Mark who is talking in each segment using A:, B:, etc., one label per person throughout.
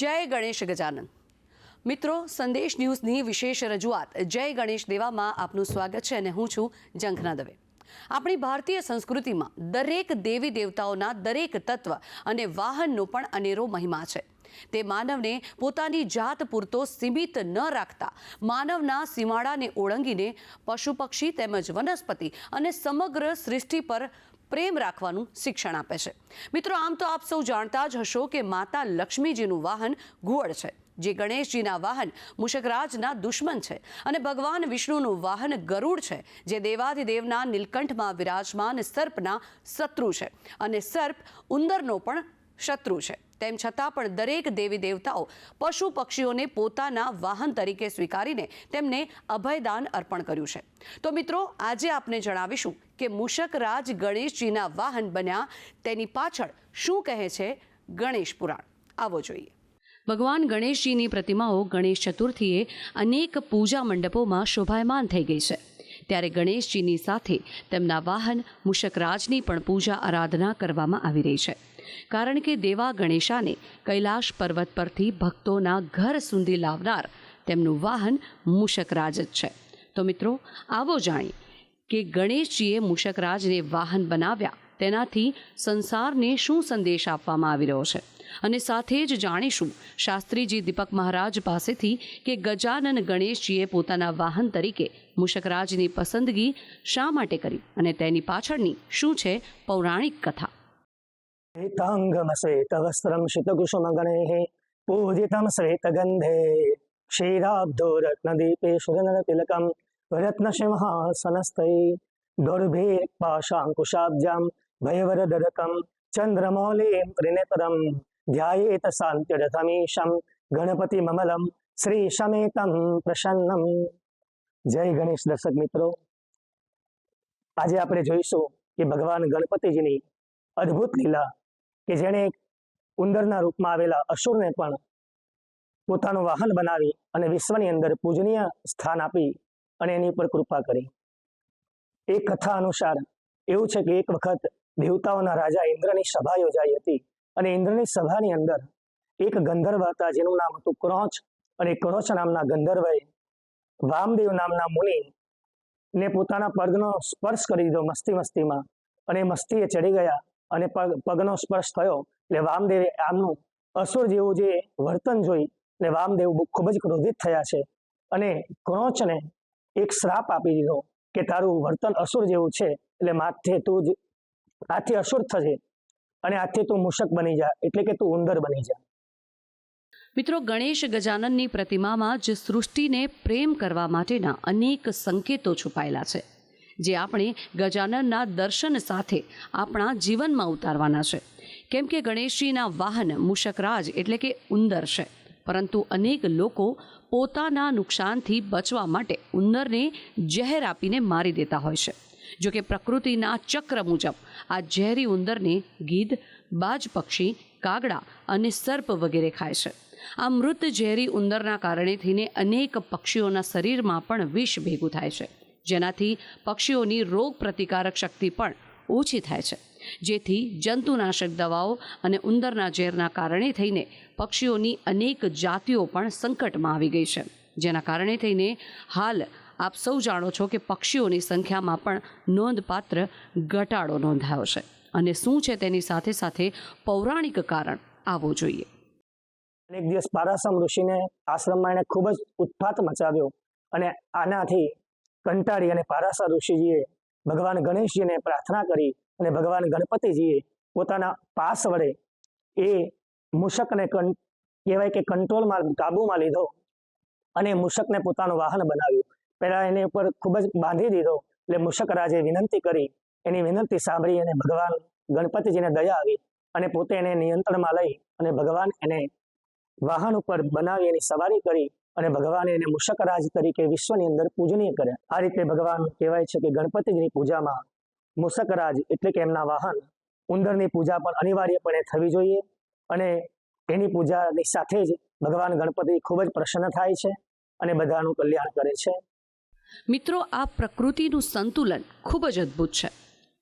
A: જય ગણેશ ગજાનન. મિત્રો, સંદેશ ન્યૂઝની વિશેષ રજૂઆત જય ગણેશ દેવામાં આપનું સ્વાગત છે અને હું છું ઝંખના દવે. આપણી ભારતીય સંસ્કૃતિમાં દરેક દેવી દેવતાઓના દરેક તત્વ અને વાહનનો પણ અનેરો મહિમા છે. તે માનવને પોતાની જાત પૂરતો સીમિત ન રાખતા માનવના સીમાડાને ઓળંગીને પશુ પક્ષી તેમજ વનસ્પતિ અને સમગ્ર સૃષ્ટિ પર પ્રેમ રાખવાનું શિક્ષણ આપે છે. મિત્રો, આમ તો આપ સૌ જાણતા જ હશો કે માતા લક્ષ્મીજીનું વાહન ઘુવડ છે, જે ગણેશજીના વાહન મુષકરાજના દુશ્મન છે, અને ભગવાન વિષ્ણુનું વાહન ગરુડ છે, જે દેવાધિદેવના નીલકંઠમાં વિરાજમાન સર્પના શત્રુ છે, અને સર્પ ઉંદરનો પણ શત્રુ છે. તેમ છતાં પણ દરેક દેવી દેવતાઓ પશુ પક્ષીઓને પોતાના વાહન તરીકે સ્વીકારીને તેમને અભયદાન અર્પણ કર્યું છે. તો મિત્રો, આજે આપને જણાવીશું કે મુષકરાજ ગણેશજીના વાહન બન્યા તેની પાછળ શું કહે છે ગણેશ પુરાણ. આવો જોઈએ. ભગવાન ગણેશજીની પ્રતિમાઓ ગણેશ ચતુર્થીએ અનેક પૂજા મંડપોમાં શોભાયમાન થઈ ગઈ છે. ત્યારે ગણેશજીની સાથે તેમના વાહન મુષકરાજની પણ પૂજા આરાધના કરવામાં આવી રહી છે. કારણ કે દેવા ગણેશાને કૈલાશ પર્વત પરથી ભક્તોના ઘર સુધી લાવનાર તેમનું વાહન મુષકરાજ જ છે. તો મિત્રો, આવો જાણીએ કે ગણેશજીએ મુષકરાજને વાહન બનાવ્યા તેનાથી સંસારને શું સંદેશ આપવામાં આવી રહ્યો છે, અને સાથે જ જાણીશું શાસ્ત્રીજી દીપક મહારાજ પાસેથી કે ગજાનન ગણેશજીએ પોતાના વાહન તરીકે મુષકરાજની પસંદગી શા માટે કરી અને તેની પાછળની શું છે પૌરાણિક કથા.
B: श्वेतवस्त्रं शितकुसुमगणैः पूजितं श्वेतगन्धे क्षीराब्धो रत्नदीपे सुरनरतिलकं रत्नसिंहासनस्थै गौरभेर्पाशाङ्कुशाब्जां भयवरदरतं चन्द्रमौलिं त्रिनेत्रं ध्यायेत शान्तिरथमीशं गणपतिममलं श्रीसमेतं प्रसन्नं. जय गणेश दर्शक मित्रों, आज આપણે જોઈશું કે ભગવાન ગણપતિજીની અદ્ભુત લીલા કે જેણે ઉંદરના રૂપમાં આવેલા અસુરને પણ પોતાનું વાહન બનાવી અને વિશ્વની અંદર પૂજનીય સ્થાન આપી અને એની ઉપર કૃપા કરી. એક કથા અનુસાર એવું છે કે એક વખત દેવતાઓના રાજા ઇન્દ્રની સભા યોજાઈ હતી, અને ઇન્દ્રની સભાની અંદર એક ગંધર્વ હતા જેનું નામ હતું ક્રોચ, અને ક્રોચ નામના ગંધર્વએ વામદેવ નામના મુનિ ને પોતાના પગનો સ્પર્શ કરી દીધો મસ્તીમાં, અને મસ્તીએ ચડી ગયા અને પગનો સ્પર્શ થયો એટલે વામદેવે આમનું અસુર જેવું જે વર્તન જોઈ ને વામદેવ ખૂબ જ ક્રોધિત થયા છે, અને ક્રોચને એક શ્રાપ આપી દીધો કે તારું વર્તન અસુર જેવું છે, એટલે માથે તું જ આથી અસુર થજે અને આથી તું મૂષક બની જા, એટલે કે તું ઉંદર બની જા.
A: મિત્રો, ગણેશ ગજાનનની પ્રતિમામાં જ સૃષ્ટિને પ્રેમ કરવા માટેના અનેક સંકેતો છુપાયેલા છે, જે આપણે ગજાનનના દર્શન સાથે આપણા જીવનમાં ઉતારવાના છે. કેમ કે ગણેશજીના વાહન મુષકરાજ એટલે કે ઉંદર છે, પરંતુ અનેક લોકો પોતાના નુકસાનથી બચવા માટે ઉંદરને ઝેર આપીને મારી દેતા હોય છે. જો કે પ્રકૃતિના ચક્ર મુજબ આ ઝેરી ઉંદરને ગીધ, બાજ પક્ષી, કાગડા અને સર્પ વગેરે ખાય છે. આ મૃત ઝેરી ઉંદરના કારણે થઈને અનેક પક્ષીઓના શરીરમાં પણ વિષ ભેગું થાય છે, જેનાથી પક્ષીઓની રોગ પ્રતિકારક શક્તિ પણ ઓછી થાય છે, જેથી જંતુનાશક દવાઓ અને ઉંદરના ઝેરના કારણે થઈને પક્ષીઓની અનેક જાતિઓ પણ સંકટમાં આવી ગઈ છે, જેના કારણે થઈને હાલ આપ સૌ જાણો છો કે પક્ષીઓની સંખ્યામાં પણ નોંધપાત્ર ઘટાડો નોંધાયો છે. અને શું છે તેની સાથે સાથે પૌરાણિક કારણ, આવો જોઈએ.
B: એક દિવસ પારાસમ ઋષિને આશ્રમમાં એને ખૂબ જ ઉત્પાત મચાવ્યો, અને આનાથી કંટાળી અને પારાસર ઋષિજીએ ભગવાન ગણેશજીને પ્રાર્થના કરી, અને ભગવાન ગણપતિજીએ પોતાના પાસ વડે એ મૂષકને કહેવાય કે કંટ્રોલમાં, કાબુમાં લીધો, અને મૂષકને પોતાનું વાહન બનાવ્યું. પહેલા એની ઉપર ખૂબ જ બાંધી દીધો, એટલે મૂષકરાજે વિનંતી કરી, એની વિનંતી સાંભળી અને ભગવાન ગણપતિજીને દયા આવી, અને પોતે એને નિયંત્રણમાં લઈ અને ભગવાન એને વાહન ઉપર બનાવી એની સવારી કરી, અને ભગવાને એને મૂષકરાજ તરીકે વિશ્વની અંદર પૂજનીય કર્યા. આ રીતે ભગવાન કહેવાય છે કે ગણપતિજીની પૂજામાં મૂષકરાજ એટલે કે એમના વાહન ઉંદરની પૂજા પણ અનિવાર્યપણે થવી જોઈએ, અને એની પૂજાની સાથે જ ભગવાન ગણપતિ ખૂબ જ પ્રસન્ન થાય છે અને બધાનું કલ્યાણ કરે છે.
A: મિત્રો, આ પ્રકૃતિનું સંતુલન ખૂબ જ અદ્ભુત છે.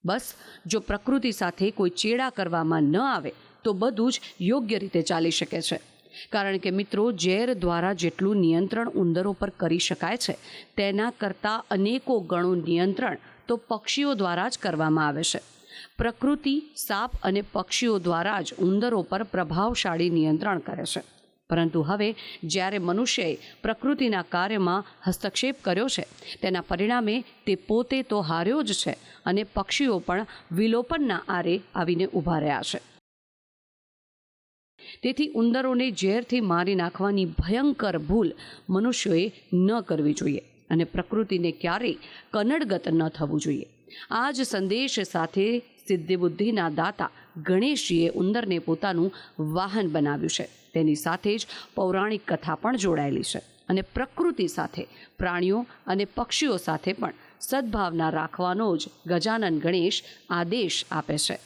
A: બસ જો પ્રકૃતિ સાથે કોઈ ચેડા કરવામાં ન આવે તો બધું જ યોગ્ય રીતે ચાલી શકે છે. કારણ કે મિત્રો, ઝેર દ્વારા જેટલું નિયંત્રણ ઉંદરો પર કરી શકાય છે તેના કરતાં અનેકો ગણું નિયંત્રણ તો પક્ષીઓ દ્વારા જ કરવામાં આવે છે. પ્રકૃતિ સાપ અને પક્ષીઓ દ્વારા જ ઉંદરો પર પ્રભાવશાળી નિયંત્રણ કરે છે. પરંતુ હવે જ્યારે મનુષ્યએ પ્રકૃતિના કાર્યમાં હસ્તક્ષેપ કર્યો છે તેના પરિણામે તે પોતે તો હાર્યો જ છે અને પક્ષીઓ પણ વિલોપનના આરે આવીને ઊભા રહ્યા છે. તેથી ઉંદરોને ઝેરથી મારી નાખવાની ભયંકર ભૂલ મનુષ્યોએ ન કરવી જોઈએ અને પ્રકૃતિને ક્યારેય કનડગત ન થવું જોઈએ. આ જ સંદેશ સાથે સિદ્ધિબુદ્ધિના દાતા ગણેશજીએ ઉંદરને પોતાનું વાહન બનાવ્યું છે. તેની સાથે જ પૌરાણિક કથા પણ જોડાયેલી છે અને પ્રકૃતિ સાથે, પ્રાણીઓ અને પક્ષીઓ સાથે પણ સદ્ભાવના રાખવાનો જ ગજાનન ગણેશ આદેશ આપે છે.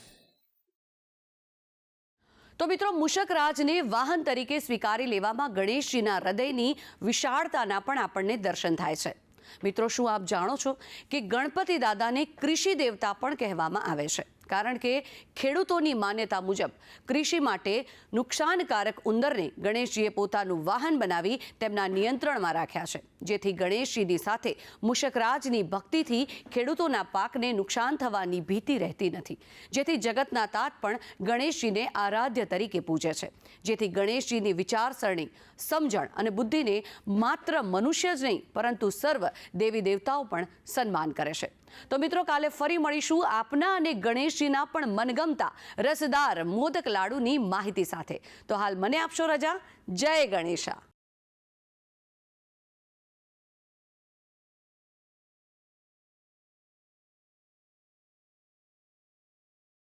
A: તો મિત્રો, મૂષકરાજને વાહન તરીકે સ્વીકારી લેવામાં ગણેશજીના હૃદયની વિશાળતાના પણ આપણને દર્શન થાય છે. મિત્રો, શું આપ જાણો છો કે ગણપતિ દાદાને કૃષિ દેવતા પણ કહેવામાં આવે છે? કારણ કે ખેડૂતોની માન્યતા મુજબ કૃષિ માટે નુકસાનકારક ઉંદરને ગણેશજીએ પોતાનું વાહન બનાવી તેમના નિયંત્રણમાં રાખ્યા છે, જેથી ગણેશજીની સાથે મૂષકરાજની ભક્તિથી ખેડૂતોના પાકને નુકસાન થવાની ભીતિ રહેતી નથી. જેથી જગતના તાત પણ ગણેશજીને આરાધ્ય તરીકે પૂજે છે. જેથી ગણેશજીની વિચારસરણી, સમજણ અને બુદ્ધિને માત્ર મનુષ્ય જ નહીં પરંતુ સર્વ દેવી દેવતાઓ પણ સન્માન કરે છે. તો મિત્રો, કાલે ફરી મળીશું આપના અને ગણેશજીના પણ મનગમતા રસદાર મોદક લાડુની માહિતી સાથે. તો હાલ મને આપશો રજા. જય ગણેશા.